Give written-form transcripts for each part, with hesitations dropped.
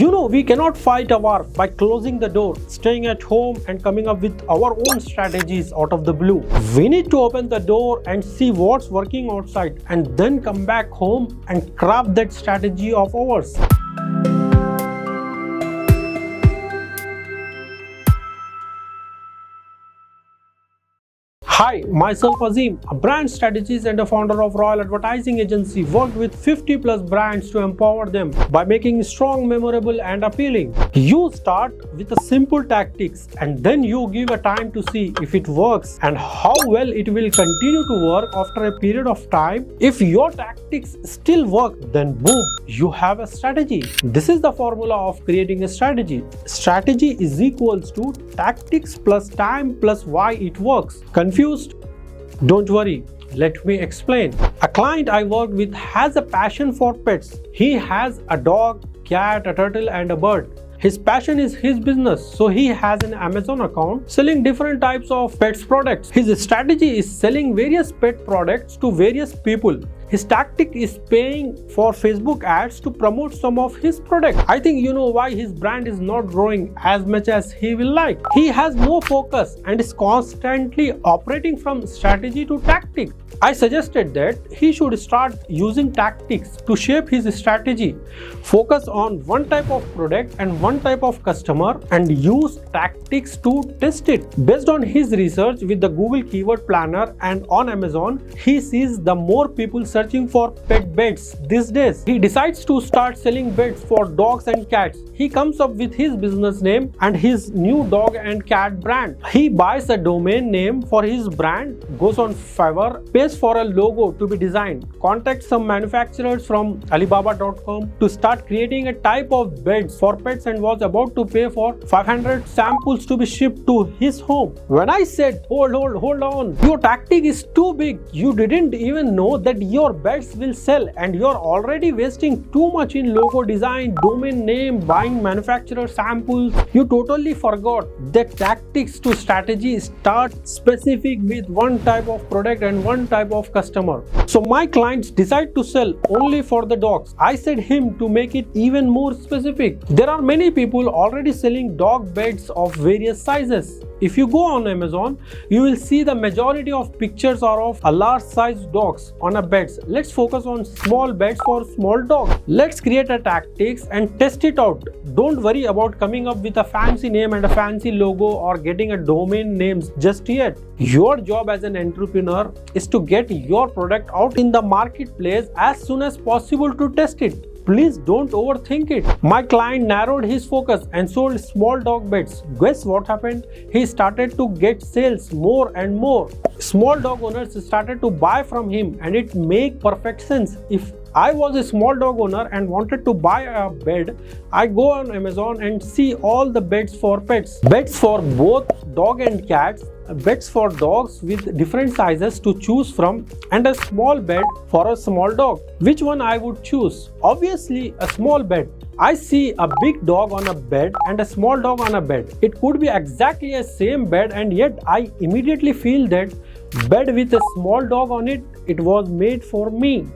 We cannot fight a war by closing the door, staying at home and coming up with our own strategies out of the blue. We need to open the door and see what's working outside and then come back home and craft that strategy of ours. Hi, myself Azeem, a brand strategist and a founder of Royal Advertising Agency, worked with 50 plus brands to empower them by making strong, memorable and appealing. You start with a simple tactics and then you give a time to see if it works and how well it will continue to work after a period of time. If your tactics still work, then boom, you have a strategy. This is the formula of creating a strategy. Strategy is equals to tactics plus time plus why it works. Confused? Don't worry, let me explain. A client I worked with has a passion for pets. He has a dog, cat, a turtle and a bird. His passion is his business, so he has an Amazon account selling different types of pets products. His strategy is selling various pet products to various people. His tactic is paying for Facebook ads to promote some of his products. I think you know why his brand is not growing as much as he will like. He has no focus and is constantly operating from strategy to tactics. I suggested that he should start using tactics to shape his strategy. Focus on one type of product and one type of customer and use tactics to test it. Based on his research with the Google Keyword Planner and on Amazon, he sees the more people searching for pet beds these days. He decides to start selling beds for dogs and cats. He comes up with his business name and his new dog and cat brand. He buys a domain name for his brand, goes on Fiverr, pays for a logo to be designed, contacts some manufacturers from Alibaba.com to start creating a type of beds for pets and was about to pay for 500 samples to be shipped to his home. When I said, hold on, your tactic is too big. You didn't even know that your beds will sell and you're already wasting too much in logo design, domain name, buying manufacturer samples. You totally forgot that tactics to strategy start specific with one type of product and one type of customer. So my clients decide to sell only for the dogs. I said him to make it even more specific. There are many people already selling dog beds of various sizes. If you go on Amazon, you will see the majority of pictures are of a large size dogs on a beds. Let's focus on small beds for small dogs. Let's create a tactics and test it out. Don't worry about coming up with a fancy name and a fancy logo or getting a domain names just yet. Your job as an entrepreneur is to get your product out in the marketplace as soon as possible to test it. Please don't overthink it. My client narrowed his focus and sold small dog beds. Guess what happened? He started to get sales more and more. Small dog owners started to buy from him and it made perfect sense. If I was a small dog owner and wanted to buy a bed, I go on Amazon and see all the beds for pets. Beds for both dog and cats, beds for dogs with different sizes to choose from, and a small bed for a small dog. Which one I would choose? Obviously a small bed. I see a big dog on a bed and a small dog on a bed. It could be exactly the same bed and yet I immediately feel that bed with a small dog on it, it was made for me.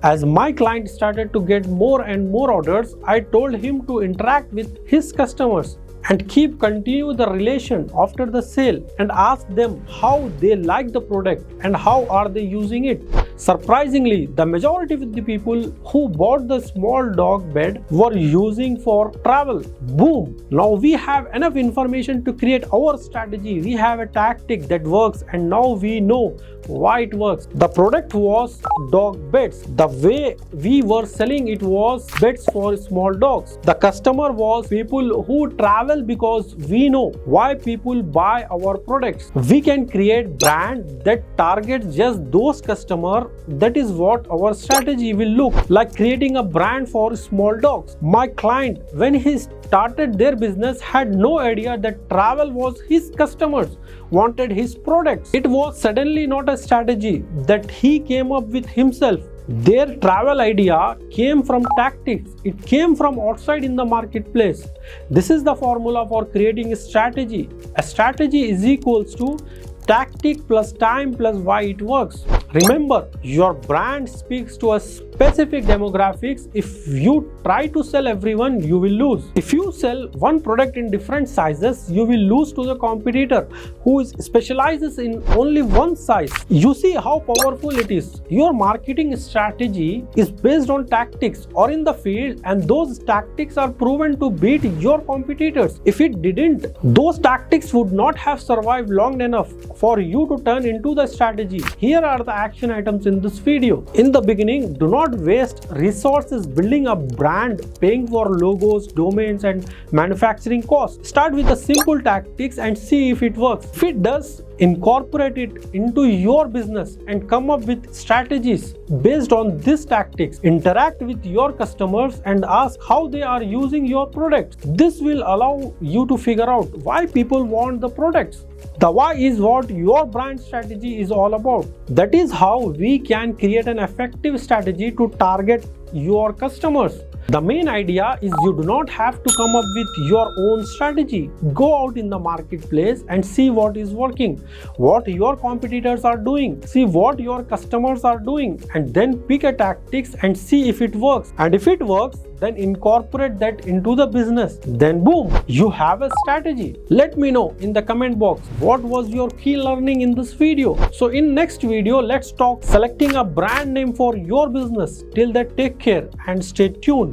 As my client started to get more and more orders, I told him to interact with his customers and continue the relation after the sale and ask them how they like the product and how are they using it. Surprisingly, the majority of the people who bought the small dog bed were using for travel. Boom! Now we have enough information to create our strategy. We have a tactic that works and now we know why it works. The product was dog beds. The way we were selling it was beds for small dogs. The customer was people who travel because we know why people buy our products. We can create brand that targets just those customers. That is what our strategy will look like, creating a brand for small dogs. My client, when he started their business, had no idea that travel was his customers wanted his products. It was suddenly not a strategy that he came up with himself. Their travel idea came from tactics. It came from outside in the marketplace. This is the formula for creating a strategy. A strategy is equals to tactic plus time plus why it works. Remember, your brand speaks to a specific demographics. If you try to sell everyone, you will lose. If you sell one product in different sizes, you will lose to the competitor who specializes in only one size. You see how powerful it is. Your marketing strategy is based on tactics or in the field, and those tactics are proven to beat your competitors. If it didn't, those tactics would not have survived long enough for you to turn into the strategy. Here are the action items in this video. In the beginning, do not waste resources building a brand, paying for logos, domains, and manufacturing costs. Start with the simple tactics and see if it works. If it does, incorporate it into your business and come up with strategies based on these tactics. Interact with your customers and ask how they are using your products. This will allow you to figure out why people want the products. The why is what your brand strategy is all about. That is how we can create an effective strategy to target your customers. The main idea is you do not have to come up with your own strategy. Go out in the marketplace and see what is working, what your competitors are doing, see what your customers are doing, and then pick a tactics and see if it works. And if it works, then incorporate that into the business. Then boom, you have a strategy. Let me know in the comment box what was your key learning in this video. So in next video, let's talk selecting a brand name for your business. Till then, take care and stay tuned.